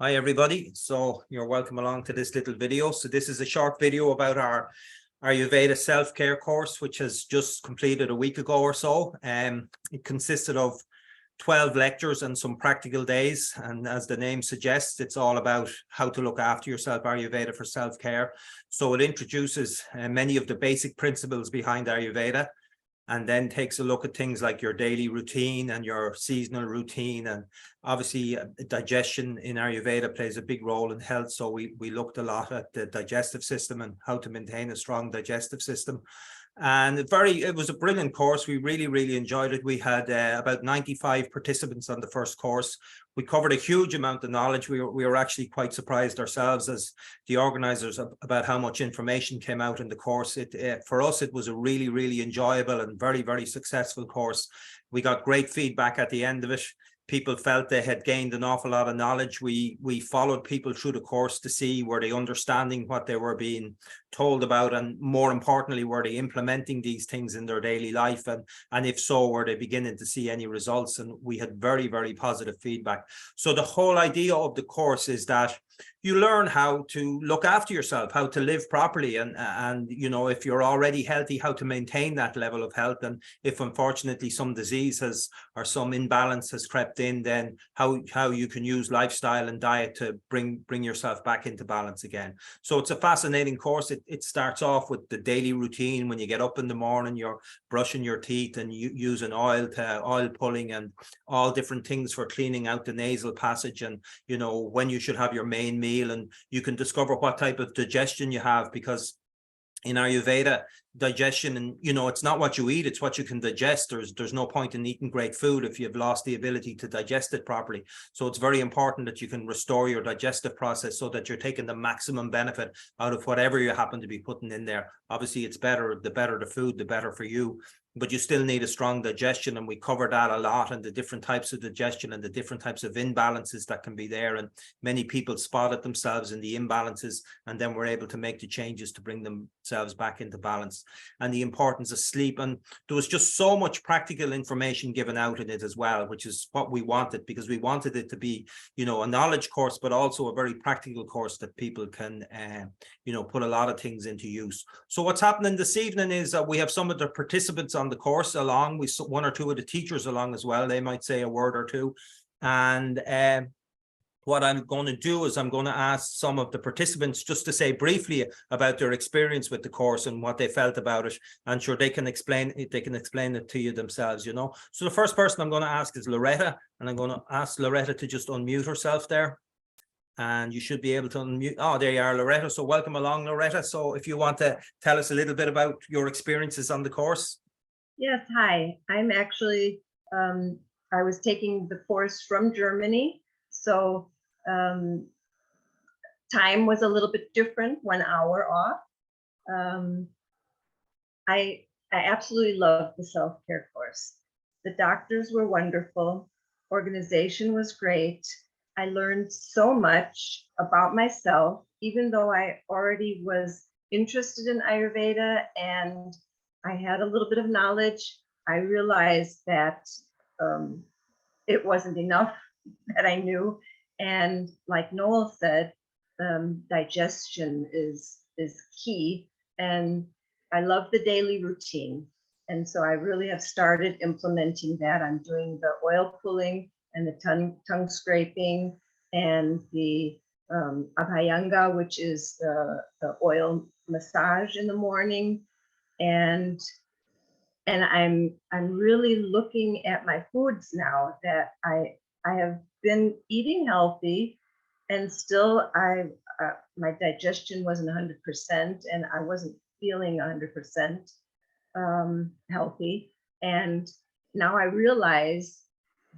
Hi everybody, so you're welcome along to this little video. So this is a short video about our Ayurveda self-care course, which has just completed a week ago or so. It consisted of 12 lectures and some practical days, and as the name suggests, it's all about how to look after yourself, Ayurveda for self-care. So it introduces many of the basic principles behind Ayurveda, and then takes a look at things like your daily routine and your seasonal routine. And obviously digestion in Ayurveda plays a big role in health. So we looked a lot at the digestive system and how to maintain a strong digestive system. And it was a brilliant course. We really enjoyed it. We had about 95 participants on the first course. We covered a huge amount of knowledge. We were actually quite surprised ourselves as the organizers about how much information came out in the course. For us, it was a really enjoyable and very successful course. We got great feedback at the end of it. People felt they had gained an awful lot of knowledge. We followed people through the course to see, were they understanding what they were being told about, and more importantly, were they implementing these things in their daily life, and if so, were they beginning to see any results? And we had very positive feedback. So the whole idea of the course is that you learn how to look after yourself, how to live properly, and you know, if you're already healthy, how to maintain that level of health. And if unfortunately some disease or some imbalance has crept in, then how you can use lifestyle and diet to bring yourself back into balance again. So it's a fascinating course. It starts off with the daily routine. When you get up in the morning, you're brushing your teeth and using oil pulling and all different things for cleaning out the nasal passage, and you know, when you should have your main meal, and you can discover what type of digestion you have, because in Ayurveda, digestion, and you know, it's not what you eat, it's what you can digest. There's no point in eating great food if you've lost the ability to digest it properly. So it's very important that you can restore your digestive process so that you're taking the maximum benefit out of whatever you happen to be putting in there. Obviously, it's better, the better the food, the better for you, but you still need a strong digestion, and we covered that a lot, and the different types of digestion and the different types of imbalances that can be there. And many people spotted themselves in the imbalances, and then were able to make the changes to bring themselves back into balance. And the importance of sleep, and there was just so much practical information given out in it as well, which is what we wanted, because we wanted it to be, you know, a knowledge course, but also a very practical course that people can you know, put a lot of things into use. So what's happening this evening is that we have some of the participants on the course along, with one or two of the teachers along as well. They might say a word or two. And what I'm going to do is I'm going to ask some of the participants just to say briefly about their experience with the course and what they felt about it. And sure, they can explain it to you themselves, you know. So the first person I'm going to ask is Loretta, and I'm going to ask Loretta to just unmute herself there. And you should be able to unmute. Oh, there you are, Loretta. So welcome along, Loretta. So if you want to tell us a little bit about your experiences on the course. Yes, hi. I'm actually, I was taking the course from Germany. So time was a little bit different, 1 hour off. I absolutely loved the self-care course. The doctors were wonderful. Organization was great. I learned so much about myself, even though I already was interested in Ayurveda and I had a little bit of knowledge. I realized that it wasn't enough that I knew. And like Noel said, digestion is key. And I love the daily routine. And so I really have started implementing that. I'm doing the oil pulling and the tongue scraping and the abhyanga, which is the oil massage in the morning. And I'm really looking at my foods now, that I have been eating healthy, and still my digestion wasn't 100%, and I wasn't feeling 100% healthy. And now I realize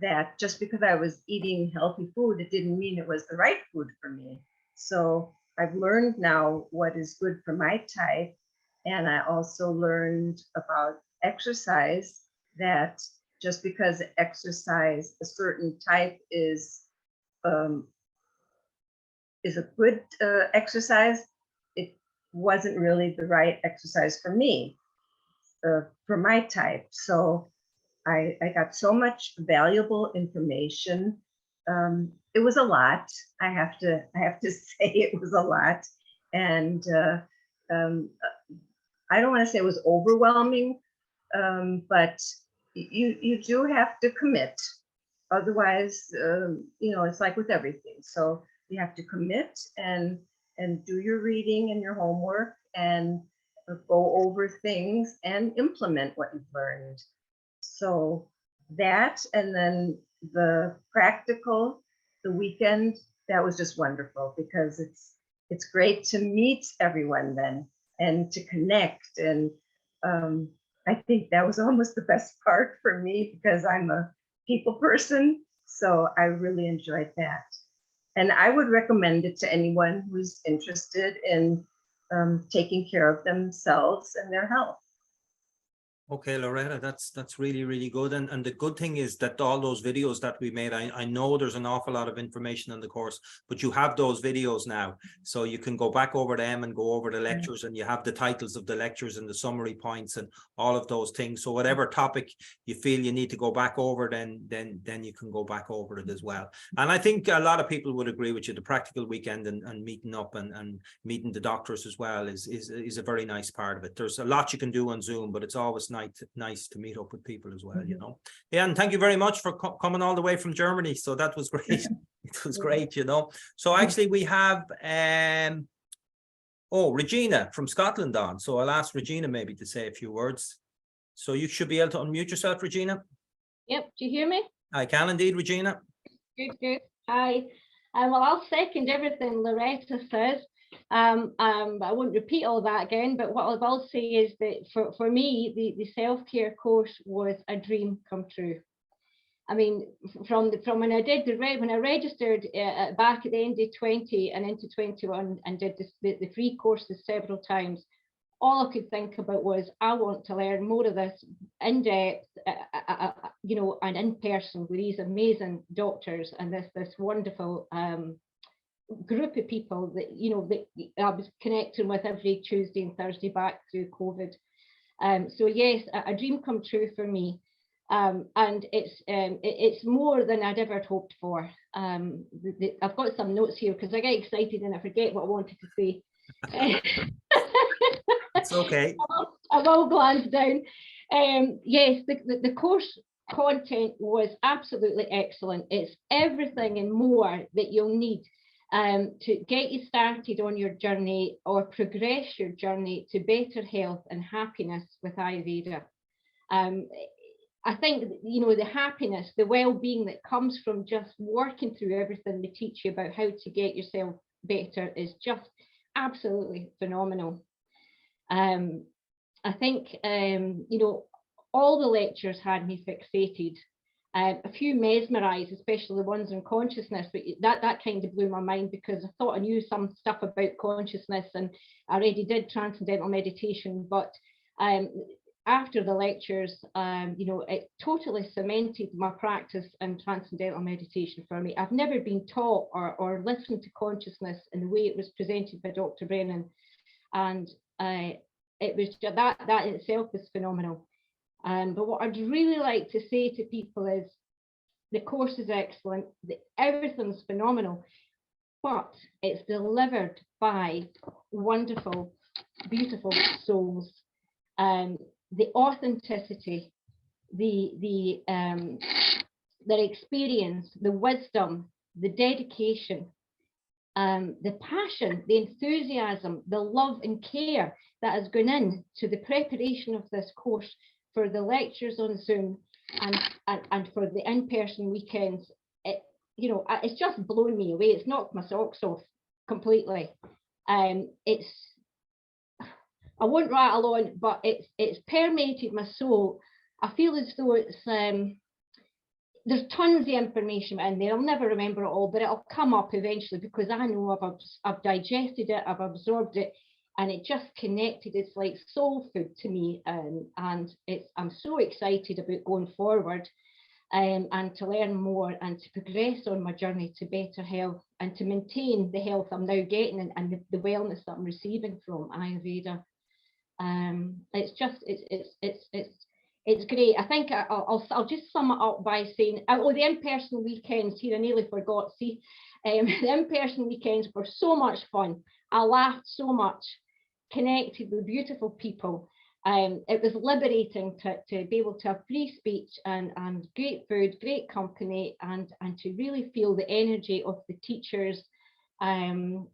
that just because I was eating healthy food, it didn't mean it was the right food for me. So I've learned now what is good for my type. And I also learned about exercise, that just because exercise a certain type is a good exercise, it wasn't really the right exercise for me, for my type. So I got so much valuable information, it was a lot. I have to say it was a lot, and um, I don't want to say it was overwhelming, but you do have to commit. Otherwise, it's like with everything. So you have to commit and do your reading and your homework and go over things and implement what you've learned. So that, and then the practical, the weekend, that was just wonderful because it's great to meet everyone then and to connect. And I think that was almost the best part for me because I'm a people person. So I really enjoyed that. And I would recommend it to anyone who's interested in taking care of themselves and their health. Okay, Loretta, that's really, really good. And the good thing is that all those videos that we made, I know there's an awful lot of information on the course, but you have those videos now. So you can go back over them and go over the lectures, and you have the titles of the lectures and the summary points and all of those things. So whatever topic you feel you need to go back over, then you can go back over it as well. And I think a lot of people would agree with you. The practical weekend and meeting up and meeting the doctors as well is a very nice part of it. There's a lot you can do on Zoom, but it's always nice to meet up with people as well, you know. Yeah, and thank you very much for coming all the way from Germany. So that was great. It was great, you know. So actually we have Regina from Scotland on. So I'll ask Regina maybe to say a few words. So you should be able to unmute yourself, Regina. Yep, do you hear me? I can indeed, Regina. Good. Hi. Well, I'll second everything Loretta says. I won't repeat all that again, but what I will say is that for me, the self-care course was a dream come true. I mean, from when I registered back at the end of 20 and into 21 and did the free courses several times, all I could think about was I want to learn more of this in depth, and in person with these amazing doctors and this wonderful group of people that I was connecting with every Tuesday and Thursday back through COVID. So yes, a dream come true for me, and it's more than I'd ever hoped for. I've got some notes here because I get excited and I forget what I wanted to say. It's okay. I've all glanced down. Yes, the course content was absolutely excellent. It's everything and more that you'll need to get you started on your journey or progress your journey to better health and happiness with Ayurveda. I think, the happiness, the well-being that comes from just working through everything they teach you about how to get yourself better is just absolutely phenomenal. I think, all the lectures had me fixated. A few mesmerized, especially the ones on consciousness, but that kind of blew my mind because I thought I knew some stuff about consciousness and I already did transcendental meditation, but after the lectures, it totally cemented my practice in transcendental meditation for me. I've never been taught or listened to consciousness in the way it was presented by Dr. Brennan, and it was just, that in itself is phenomenal. But what I'd really like to say to people is the course is excellent, everything's phenomenal, but it's delivered by wonderful, beautiful souls. The authenticity, their experience, the wisdom, the dedication, the passion, the enthusiasm, the love and care that has gone into the preparation of this course for the lectures on Zoom and for the in-person weekends, it's just blown me away. It's knocked my socks off completely. I won't rattle on, but it's permeated my soul. I feel as though it's there's tons of information in there. I'll never remember it all, but it'll come up eventually because I know I've digested it, I've absorbed it, and it just connected. It's like soul food to me, and I'm so excited about going forward and to learn more and to progress on my journey to better health and to maintain the health I'm now getting and the wellness that I'm receiving from Ayurveda. It's great. I think I'll just sum it up by saying, the in-person weekends here, I nearly forgot, see, the in-person weekends were so much fun. I laughed so much, connected with beautiful people. It was liberating to be able to have free speech and great food, great company, and to really feel the energy of the teachers and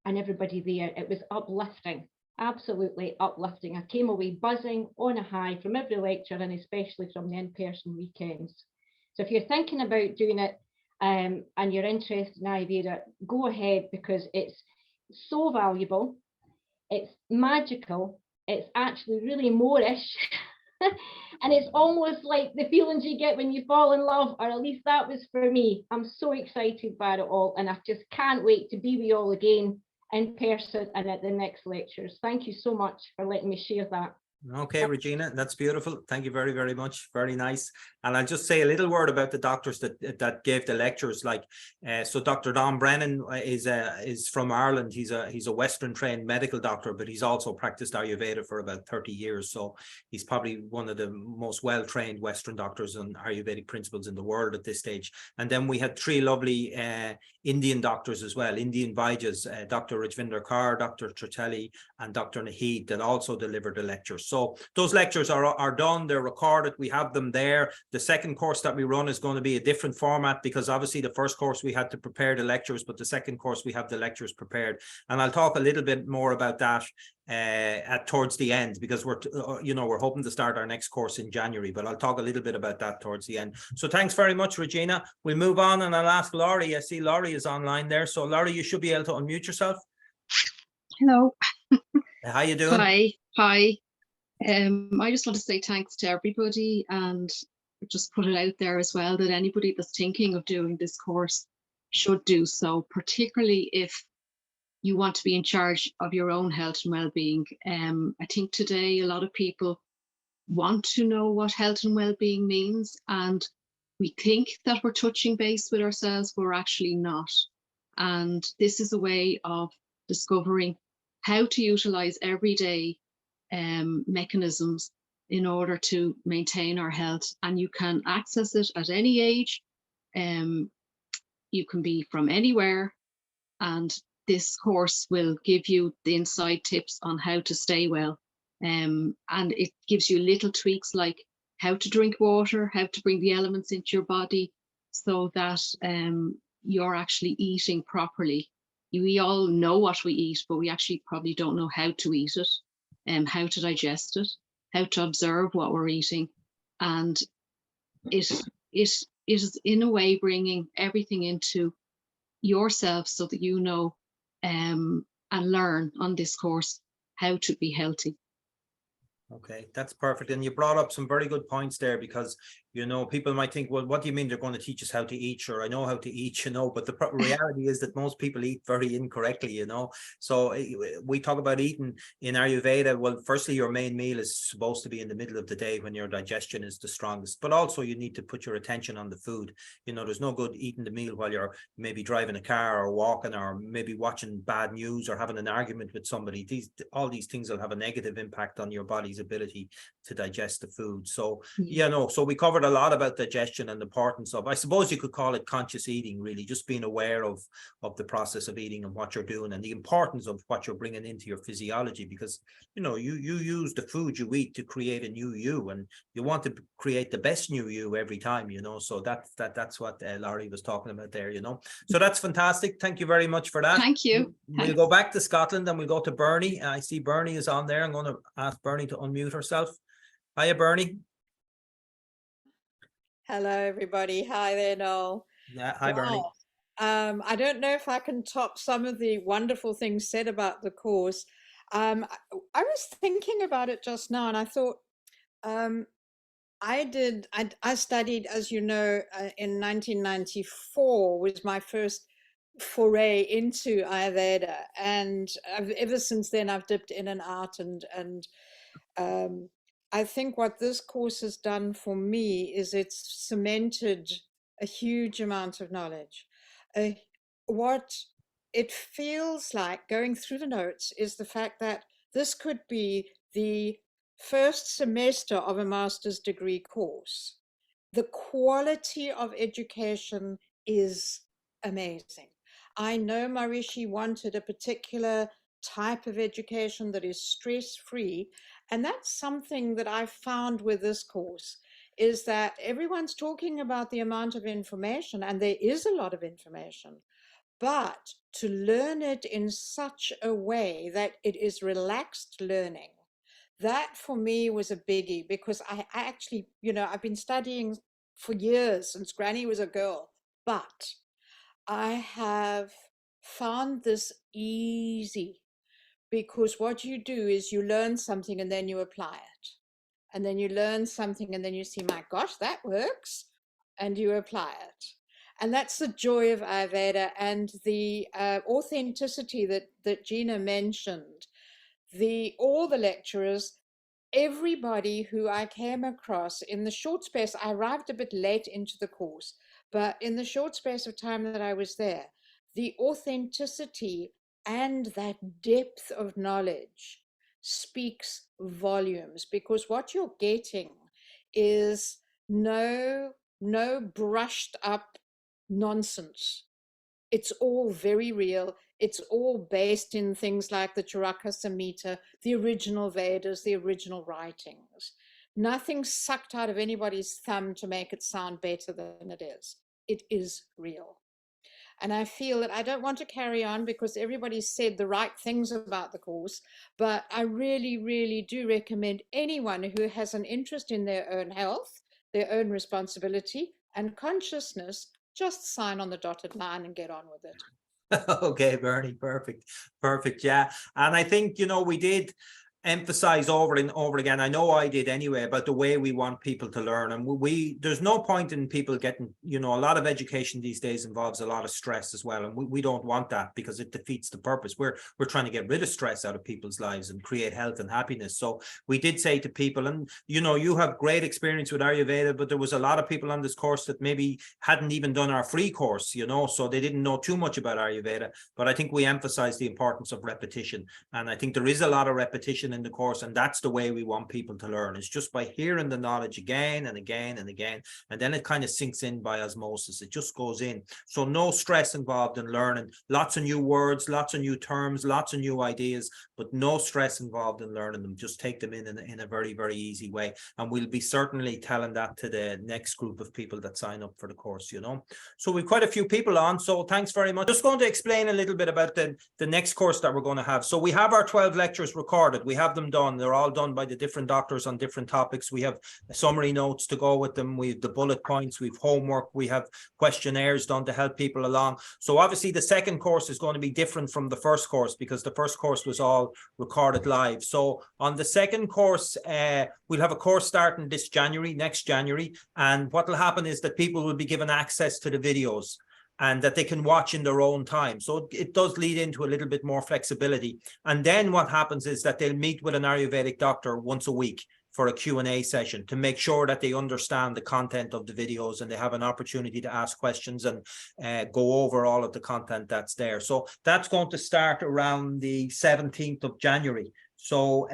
everybody there. It was uplifting, absolutely uplifting. I came away buzzing, on a high from every lecture, and especially from the in-person weekends. So if you're thinking about doing it and you're interested in Ayurveda, go ahead, because it's so valuable, it's magical, it's actually really Moorish, and it's almost like the feelings you get when you fall in love, or at least that was for me. I'm so excited by it all, and I just can't wait to be with you all again in person and at the next lectures. Thank you so much for letting me share that. Okay, Regina, that's beautiful. Thank you very, very much. Very nice. And I'll just say a little word about the doctors that gave the lectures. Like, so Dr. Don Brennan is from Ireland. He's a Western trained medical doctor, but he's also practiced Ayurveda for about 30 years. So he's probably one of the most well-trained Western doctors on Ayurvedic principles in the world at this stage. And then we had three lovely Indian doctors as well, Indian Vaidya's, Dr. Rajvinder Kaur, Dr. Tritelli, and Dr. Naheed, that also delivered the lectures. So those lectures are done, they're recorded, we have them there. The second course that we run is going to be a different format, because obviously the first course we had to prepare the lectures, but the second course we have the lectures prepared. And I'll talk a little bit more about that towards the end, because we're hoping to start our next course in January, but I'll talk a little bit about that towards the end. So thanks very much, Regina. We'll move on, and I'll ask Laurie. I see Laurie is online there. So Laurie, you should be able to unmute yourself. Hello. How you doing? Hi. I just want to say thanks to everybody, and just put it out there as well that anybody that's thinking of doing this course should do so, particularly if you want to be in charge of your own health and well-being. I think today a lot of people want to know what health and well-being means, and we think that we're touching base with ourselves, but we're actually not. And this is a way of discovering how to utilize everyday mechanisms in order to maintain our health. And you can access it at any age. You can be from anywhere, and this course will give you the inside tips on how to stay well. And it gives you little tweaks like how to drink water, how to bring the elements into your body, so that you're actually eating properly. We all know what we eat, but we actually probably don't know how to eat it, and how to digest it, how to observe what we're eating. And it is in a way bringing everything into yourself, so that you know and learn on this course how to be healthy. Okay, that's perfect. And you brought up some very good points there, because, people might think, well, what do you mean they're going to teach us how to eat? Sure, I know how to eat, but the reality is that most people eat very incorrectly, So we talk about eating in Ayurveda. Well, firstly, your main meal is supposed to be in the middle of the day when your digestion is the strongest, but also you need to put your attention on the food. There's no good eating the meal while you're maybe driving a car or walking, or maybe watching bad news or having an argument with somebody. All these things will have a negative impact on your body's ability to digest the food. So so we covered a lot about digestion and the importance of, I suppose you could call it conscious eating, really, just being aware of the process of eating and what you're doing, and the importance of what you're bringing into your physiology, because you use the food you eat to create a new you, and you want to create the best new you every time, so that's what Laurie was talking about there, so that's fantastic. Thank you very much for that. Thank you. We'll go back to Scotland, and we'll go to Bernie. I see Bernie is on there. I'm going to ask Bernie to unmute herself. Hiya, Bernie. Hello, everybody. Hi there, Noel. Yeah, hi, Bernie. I don't know if I can top some of the wonderful things said about the course. I was thinking about it just now, and I thought I studied, as you know, in 1994 was my first foray into Ayurveda, and ever since then I've dipped in and out, and I think what this course has done for me is it's cemented a huge amount of knowledge. What it feels like going through the notes is the fact that this could be the first semester of a master's degree course. The quality of education is amazing. I know Maharishi wanted a particular type of education that is stress-free, and that's something that I found with this course, is that everyone's talking about the amount of information, and there is a lot of information, but to learn it in such a way that it is relaxed learning, that for me was a biggie, because I actually, I've been studying for years since Granny was a girl, but I have found this easy, because what you do is you learn something and then you apply it. And then you learn something and then you see, my gosh, that works. And you apply it. And that's the joy of Ayurveda, and the authenticity that Gina mentioned. All the lecturers, everybody who I came across in the short space, I arrived a bit late into the course, but in the short space of time that I was there, the authenticity and that depth of knowledge speaks volumes, because what you're getting is no brushed up nonsense. It's all very real. It's all based in things like the Charaka Samhita, the original Vedas, the original writings. Nothing sucked out of anybody's thumb to make it sound better than it is. It is real. And I feel that I don't want to carry on because everybody said the right things about the course, but I really, really do recommend anyone who has an interest in their own health, their own responsibility and consciousness, just sign on the dotted line and get on with it. Okay, Bernie, perfect. Yeah. And I think, we did emphasize over and over again, I know I did anyway, about the way we want people to learn. And there's no point in people getting, a lot of education these days involves a lot of stress as well. And we don't want that, because it defeats the purpose. We're trying to get rid of stress out of people's lives and create health and happiness. So we did say to people, and you have great experience with Ayurveda, but there was a lot of people on this course that maybe hadn't even done our free course, so they didn't know too much about Ayurveda. But I think we emphasize the importance of repetition. And I think there is a lot of repetition in the course, and that's the way we want people to learn. It's just by hearing the knowledge again and again and again, and then it kind of sinks in by osmosis. It just goes in. So no stress involved in learning. Lots of new words, lots of new terms, lots of new ideas, but no stress involved in learning them. Just take them in a very, very easy way. And we'll be certainly telling that to the next group of people that sign up for the course, So we've quite a few people on, so thanks very much. Just going to explain a little bit about the next course that we're going to have. So we have our 12 lectures recorded. We have them done. They're all done by the different doctors on different topics. We have summary notes to go with them. We have the bullet points. We have homework. We have questionnaires done to help people along. So obviously the second course is going to be different from the first course, because the first course was all recorded live. So on the second course, we'll have a course starting next January. And what will happen is that people will be given access to the videos, and that they can watch in their own time. So it does lead into a little bit more flexibility. And then what happens is that they'll meet with an Ayurvedic doctor once a week for a Q&A session to make sure that they understand the content of the videos, and they have an opportunity to ask questions and go over all of the content that's there. So that's going to start around the 17th of January. So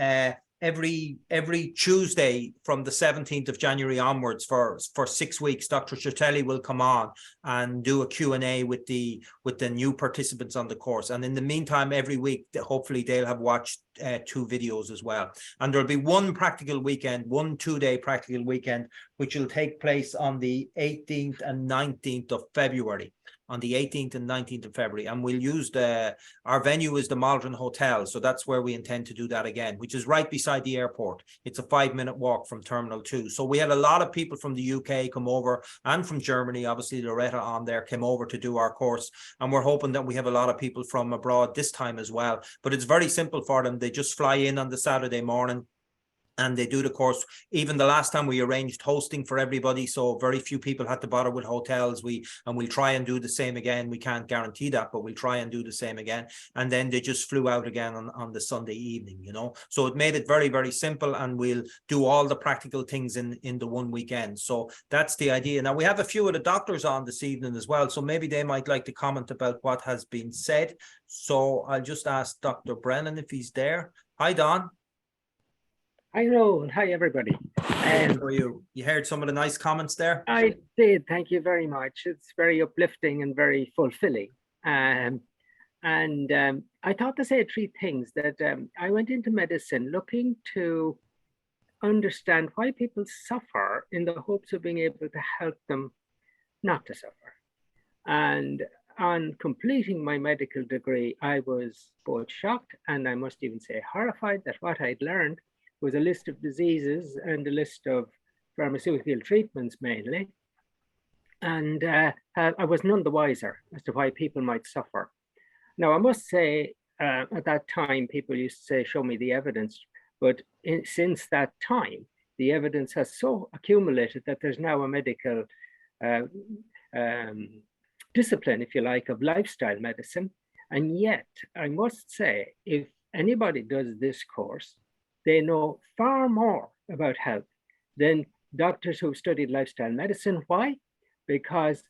every Tuesday from the 17th of January onwards for 6 weeks, Dr. Chatelli will come on and do a Q&A with the new participants on the course. And in the meantime, every week, hopefully they'll have watched 2 videos as well. And there'll be one practical weekend, one 2-day practical weekend, which will take place on the 18th and 19th of February. On the 18th and 19th of February. And we'll use our venue is the Maldron Hotel. So that's where we intend to do that again, which is right beside the airport. It's a 5-minute walk from Terminal 2. So we had a lot of people from the UK come over, and from Germany, obviously Loretta on there came over to do our course. And we're hoping that we have a lot of people from abroad this time as well. But it's very simple for them. They just fly in on the Saturday morning, and they do the course. Even the last time we arranged hosting for everybody, so very few people had to bother with hotels. We'll try and do the same again. We can't guarantee that, but we'll try and do the same again. And then they just flew out again on the Sunday evening, So it made it very, very simple, and we'll do all the practical things in the one weekend. So that's the idea. Now we have a few of the doctors on this evening as well, so maybe they might like to comment about what has been said. So I'll just ask Dr. Brennan if he's there. Hi, Don. I know. Hi, everybody. How are you? You heard some of the nice comments there? I did. Thank you very much. It's very uplifting and very fulfilling. I thought to say three things that I went into medicine looking to understand why people suffer in the hopes of being able to help them not to suffer. And on completing my medical degree, I was both shocked and I must even say horrified that what I'd learned was a list of diseases and a list of pharmaceutical treatments mainly. And I was none the wiser as to why people might suffer. Now, I must say, at that time, people used to say, show me the evidence. But since that time, the evidence has so accumulated that there's now a medical discipline, if you like, of lifestyle medicine. And yet, I must say, if anybody does this course, they know far more about health than doctors who've studied lifestyle medicine. Why? Because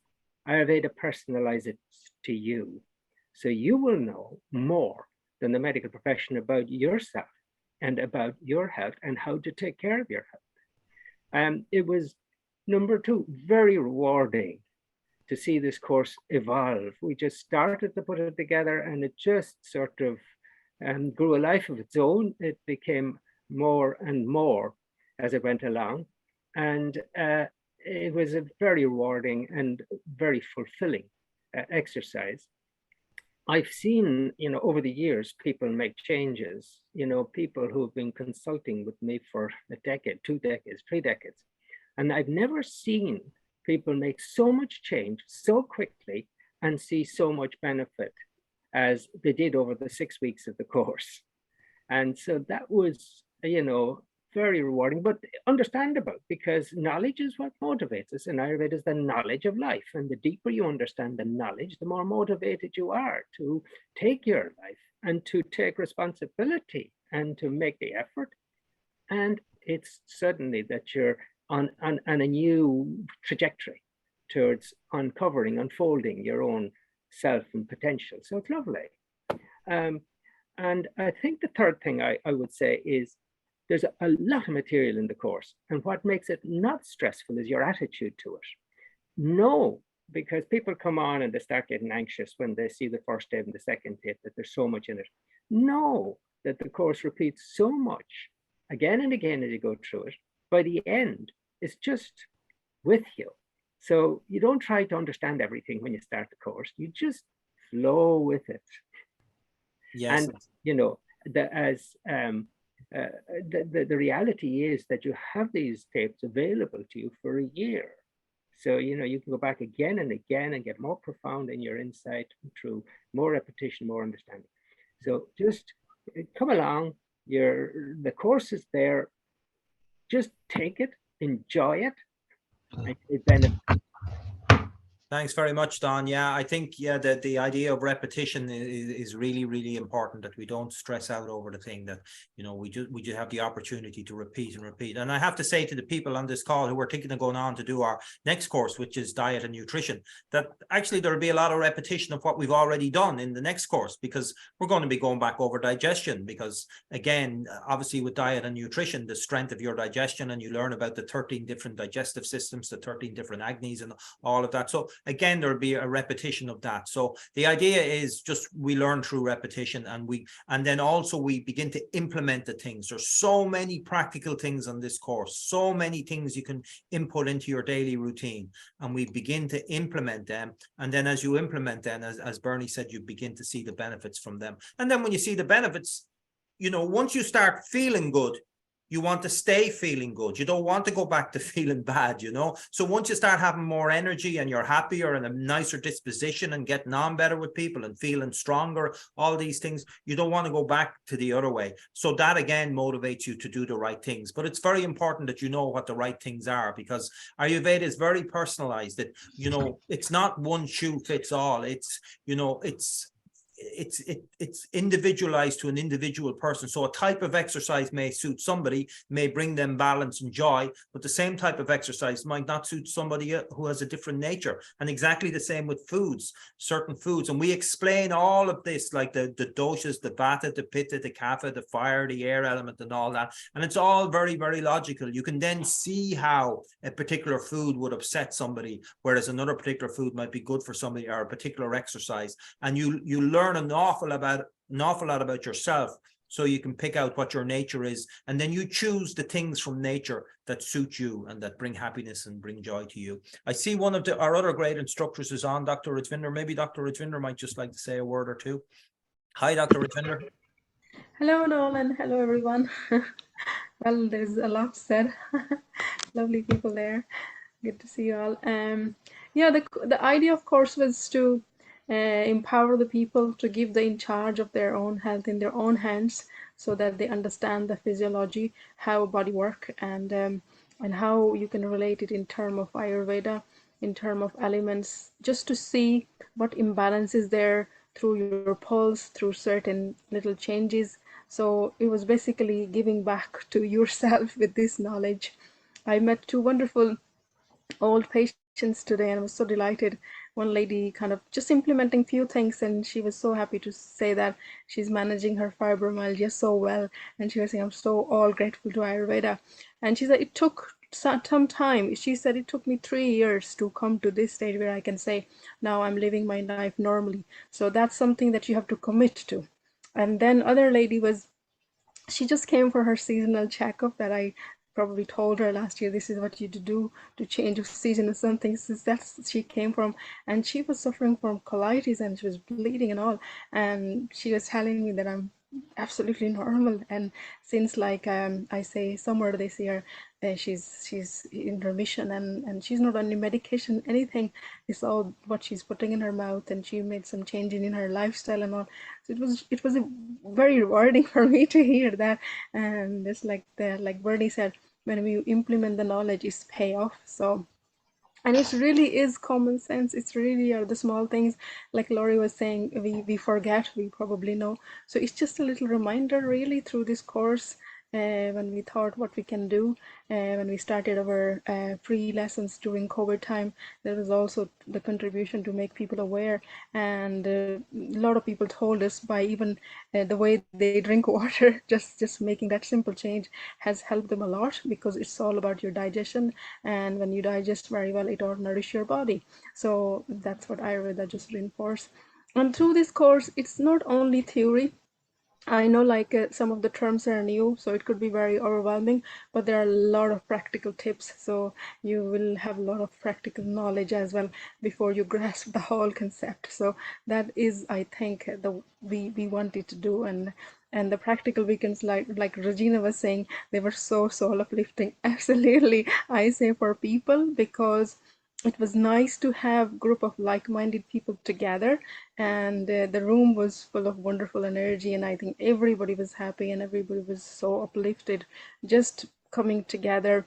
Ayurveda personalizes it to you. So you will know more than the medical profession about yourself and about your health and how to take care of your health. It was, number two, very rewarding to see this course evolve. We just started to put it together and it just sort of grew a life of its own. It became more and more as it went along. And it was a very rewarding and very fulfilling exercise. I've seen, over the years, people make changes, people who have been consulting with me for a decade, 2 decades, 3 decades. And I've never seen people make so much change so quickly and see so much benefit as they did over the 6 weeks of the course. And so that was, very rewarding, but understandable, because knowledge is what motivates us. And Ayurveda is the knowledge of life. And the deeper you understand the knowledge, the more motivated you are to take your life and to take responsibility and to make the effort. And it's suddenly that you're on a new trajectory towards uncovering, unfolding your own self and potential. So it's lovely. And I think the third thing I would say is there's a lot of material in the course. And what makes it not stressful is your attitude to it. No, because people come on and they start getting anxious when they see the first day and the second day that there's so much in it. Know that the course repeats so much again and again as you go through it. By the end, it's just with you. So you don't try to understand everything when you start the course. You just flow with it. Yes. And, the reality is that you have these tapes available to you for a year. So, you can go back again and again and get more profound in your insight through more repetition, more understanding. So just come along. The course is there. Just take it, enjoy it, and it benefits. Thanks very much, Don. Yeah, I think, the idea of repetition is really, really important, that we don't stress out over the thing, that, we just have the opportunity to repeat and repeat. And I have to say to the people on this call who are thinking of going on to do our next course, which is diet and nutrition, that actually there'll be a lot of repetition of what we've already done in the next course, because we're going to be going back over digestion, because again, obviously with diet and nutrition, the strength of your digestion, and you learn about the 13 different digestive systems, the 13 different agnis and all of that. So again, there'll be a repetition of that. So the idea is just we learn through repetition, and then also we begin to implement the things. There's so many practical things on this course, so many things you can input into your daily routine, and we begin to implement them. And then as you implement them, as Bernie said, you begin to see the benefits from them. And then when you see the benefits, once you start feeling good, you want to stay feeling good. You don't want to go back to feeling bad, So once you start having more energy and you're happier and a nicer disposition and getting on better with people and feeling stronger, all these things, you don't want to go back to the other way. So that again motivates you to do the right things. But it's very important that you know what the right things are, because Ayurveda is very personalized. That, it's not one shoe fits all. it's individualized to an individual person. So a type of exercise may suit somebody, may bring them balance and joy, but the same type of exercise might not suit somebody who has a different nature. And exactly the same with foods, certain foods. And we explain all of this, like the doshas, the vata, the pitta, the kapha, the fire, the air element, and all that. And it's all very, very logical. You can then see how a particular food would upset somebody, whereas another particular food might be good for somebody, or a particular exercise. And you learn an awful lot about yourself, so you can pick out what your nature is, and then you choose the things from nature that suit you and that bring happiness and bring joy to you. I see one of our other great instructors is on, Dr. Rajvinder. Maybe Dr. Rajvinder might just like to say a word or two. Hi, Dr. Rajvinder. Hello, Nolan. Hello, everyone. Well, there's a lot said. Lovely people there. Good to see you all. Yeah, the idea, of course, was to empower the people, to give the in charge of their own health in their own hands, so that they understand the physiology, how body work, and how you can relate it in terms of Ayurveda, in terms of elements, just to see what imbalance is there through your pulse, through certain little changes. So it was basically giving back to yourself with this knowledge. I met two wonderful old patients today, and I was so delighted. One lady kind of just implementing few things, and she was so happy to say that she's managing her fibromyalgia so well. And she was saying, I'm so all grateful to Ayurveda. And she said it took some time. She said it took me 3 years to come to this stage where I can say now I'm living my life normally. So that's something that you have to commit to. And then other lady was, she just came for her seasonal checkup that I probably told her last year, this is what you do to change of season or something. So that's she came from, and she was suffering from colitis and she was bleeding and all. And she was telling me that I'm absolutely normal. And since like I say somewhere this year, she's in remission, and she's not on any medication, anything. It's all what she's putting in her mouth, and she made some change in her lifestyle and all. So it was very rewarding for me to hear that. And it's like Bernie said, when we implement the knowledge, it's pay off. So, and it really is common sense. It's really are the small things, like Laurie was saying, we forget, we probably know. So it's just a little reminder really through this course. When we thought what we can do, when we started our free lessons during COVID time, there was also the contribution to make people aware. And a lot of people told us by even the way they drink water, just making that simple change has helped them a lot, because it's all about your digestion. And when you digest very well, it will nourish your body. So that's what Ayurveda just reinforced. And through this course, it's not only theory. I know like some of the terms are new, so it could be very overwhelming, but there are a lot of practical tips. So you will have a lot of practical knowledge as well before you grasp the whole concept. So that is, I think, the we wanted to do. And the practical weekends, like Regina was saying, they were so uplifting. Absolutely, I say for people, because it was nice to have a group of like-minded people together, and the room was full of wonderful energy, and I think everybody was happy and everybody was so uplifted just coming together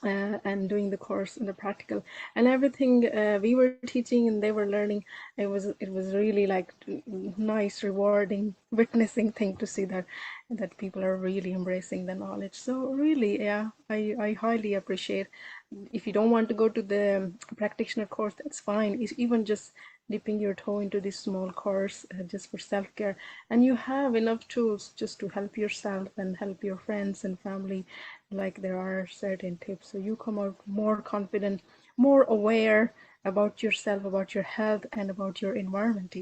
and doing the course and the practical and everything we were teaching and they were learning. It was really like nice, rewarding, witnessing thing to see that people are really embracing the knowledge. So really, yeah, I highly appreciate. If you don't want to go to the practitioner course, that's fine. It's even just dipping your toe into this small course just for self-care, and you have enough tools just to help yourself and help your friends and family. Like there are certain tips, so you come out more confident, more aware about yourself, about your health, and about your environment.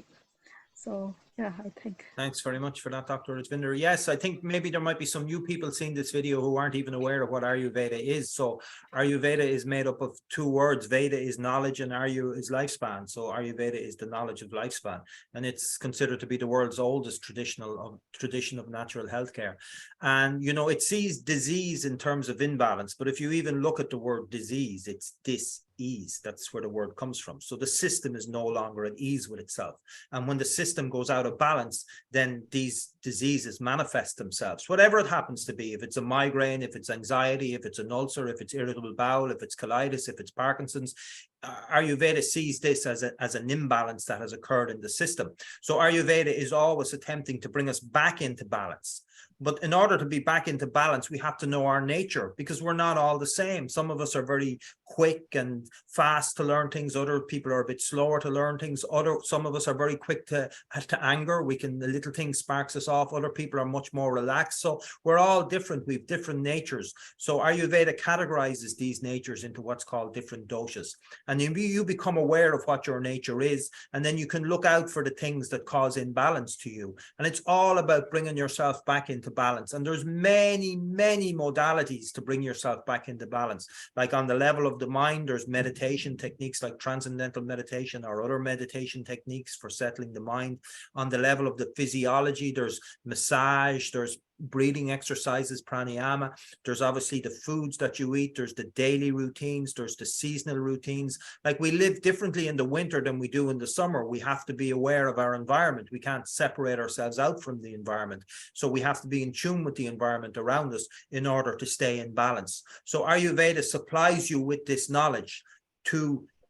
So yeah, I think. Thanks very much for that, Dr. Rajvinder. Yes, I think maybe there might be some new people seeing this video who aren't even aware of what Ayurveda is. So Ayurveda is made up of 2 words. Veda is knowledge and Ayu is lifespan. So Ayurveda is the knowledge of lifespan. And it's considered to be the world's oldest tradition of natural healthcare. And, you know, it sees disease in terms of imbalance. But if you even look at the word disease, it's dis-ease. That's where the word comes from. So the system is no longer at ease with itself. And when the system goes out of balance, then these diseases manifest themselves, whatever it happens to be. If it's a migraine, if it's anxiety, if it's an ulcer, if it's irritable bowel, if it's colitis, if it's Parkinson's, Ayurveda sees this as an imbalance that has occurred in the system. So Ayurveda is always attempting to bring us back into balance. But in order to be back into balance, we have to know our nature, because we're not all the same. Some of us are very quick and fast to learn things. Other people are a bit slower to learn things. Some of us are very quick to anger. The little thing sparks us off. Other people are much more relaxed. So we're all different. We have different natures. So Ayurveda categorizes these natures into what's called different doshas. And you become aware of what your nature is, and then you can look out for the things that cause imbalance to you. And it's all about bringing yourself back into balance. And there's many modalities to bring yourself back into balance. Like on the level of the mind, there's meditation techniques like transcendental meditation or other meditation techniques for settling the mind. On the level of the physiology, there's massage, there's breathing exercises, pranayama. There's obviously the foods that you eat. There's the daily routines. There's the seasonal routines. Like we live differently in the winter than we do in the summer. We have to be aware of our environment. We can't separate ourselves out from the environment. So we have to be in tune with the environment around us in order to stay in balance. So Ayurveda supplies you with this knowledge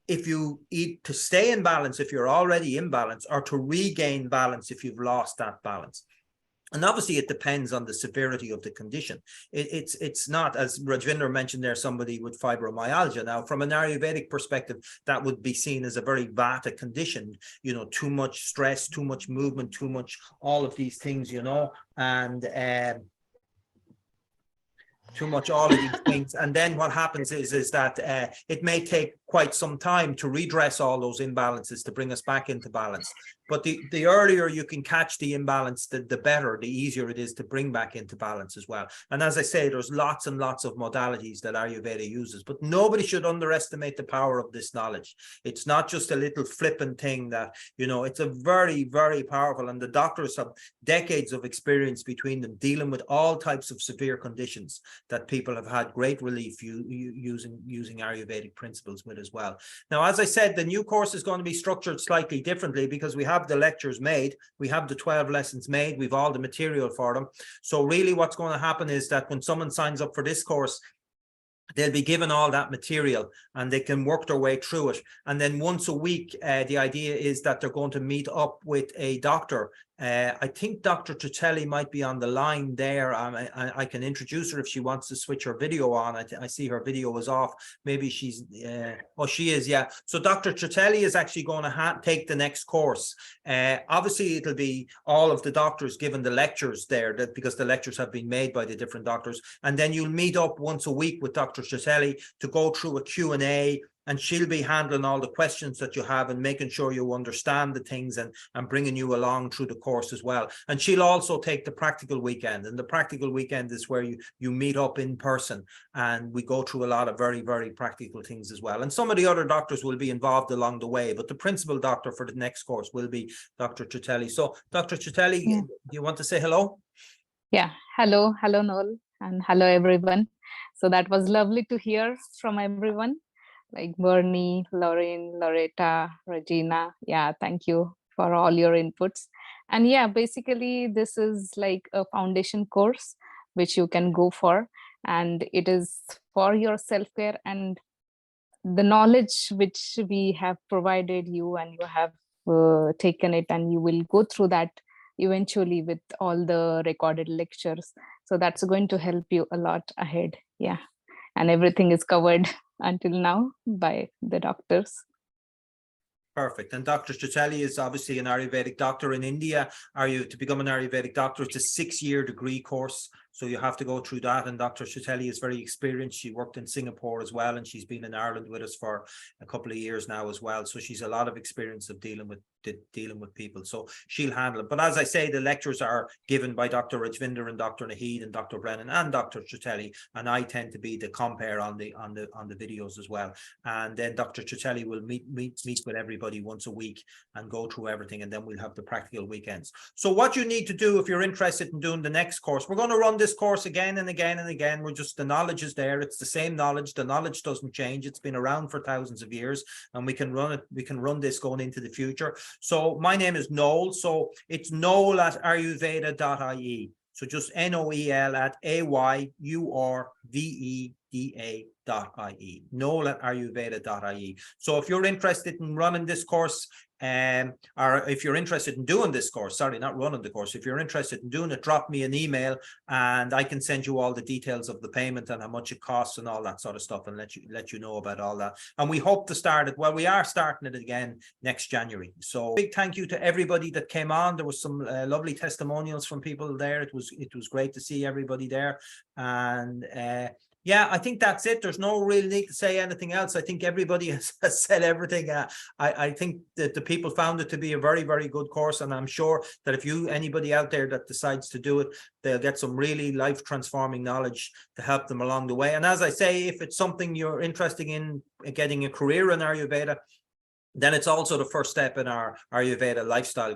if you eat to stay in balance, if you're already in balance, or to regain balance if you've lost that balance. And obviously, it depends on the severity of the condition. It's not, as Rajvinder mentioned there, somebody with fibromyalgia. Now, from an Ayurvedic perspective, that would be seen as a very vata condition, you know, too much stress, too much movement, too much, all of these things, you know, and too much all of these things. And then what happens is that it may take quite some time to redress all those imbalances to bring us back into balance. But the earlier you can catch the imbalance, the better, the easier it is to bring back into balance as well. And as I say, there's lots and lots of modalities that Ayurveda uses, but nobody should underestimate the power of this knowledge. It's not just a little flippant thing that, you know, it's a very, very powerful, and the doctors have decades of experience between them dealing with all types of severe conditions that people have had great relief using Ayurvedic principles with as well. Now, as I said, the new course is going to be structured slightly differently because we have the lectures made, we have the 12 lessons made, we've all the material for them. So really what's going to happen is that when someone signs up for this course, they'll be given all that material and they can work their way through it. And then once a week, the idea is that they're going to meet up with a doctor. I think Dr. Tritelli might be on the line there. I can introduce her if she wants to switch her video on. I see her video is off. Maybe she's, oh, she is, yeah. So Dr. Tritelli is actually going to take the next course. Obviously, it'll be all of the doctors given the lectures there because the lectures have been made by the different doctors. And then you'll meet up once a week with Dr. Tritelli to go through a Q&A, and she'll be handling all the questions that you have and making sure you understand the things and bringing you along through the course as well. And she'll also take the practical weekend. And the practical weekend is where you meet up in person and we go through a lot of very, very practical things as well. And some of the other doctors will be involved along the way, but the principal doctor for the next course will be Dr. Tritelli. So Dr. Tritelli, do you want to say hello? Yeah, hello, Noel, and hello, everyone. So that was lovely to hear from everyone. Like Bernie, Lauren, Loretta, Regina. Yeah, thank you for all your inputs. And yeah, basically this is like a foundation course which you can go for, and it is for your self-care and the knowledge which we have provided you, and you have taken it, and you will go through that eventually with all the recorded lectures. So that's going to help you a lot ahead. Yeah, and everything is covered until now by the doctors. Perfect. And Dr. Tritelli is obviously an Ayurvedic doctor in India. To become an Ayurvedic doctor, it's a 6-year degree course. So you have to go through that. And Dr. Tritelli is very experienced. She worked in Singapore as well, and she's been in Ireland with us for a couple of years now as well. So she's a lot of experience of dealing with people. So she'll handle it. But as I say, the lectures are given by Dr. Rajvinder and Dr. Naheed and Dr. Brennan and Dr. Tritelli, and I tend to be the compere on the videos as well. And then Dr. Tritelli will meet with everybody once a week and go through everything, and then we'll have the practical weekends. So what you need to do if you're interested in doing the next course, we're going to run this course again and again and again. The knowledge is there. It's the same knowledge. The knowledge doesn't change. It's been around for thousands of years, and we can run it. We can run this going into the future. So my name is Noel. So it's Noel at ayurveda.ie. So just Noel at ayurveda.ie. noel@ayurveda.ie, noel@ayurveda.ie. So if you're interested in running this course, or if you're interested in doing this course, sorry, not running the course, if you're interested in doing it, drop me an email and I can send you all the details of the payment and how much it costs and all that sort of stuff, and let you know about all that. And we hope to start it, well, we are starting it again next January. So big thank you to everybody that came on. There was some lovely testimonials from people there. It was great to see everybody there. And yeah, I think that's it. There's no real need to say anything else. I think everybody has said everything. I think that the people found it to be a very, very good course. And I'm sure that if anybody out there that decides to do it, they'll get some really life transforming knowledge to help them along the way. And as I say, if it's something you're interested in getting a career in Ayurveda, then it's also the first step in our Ayurveda lifestyle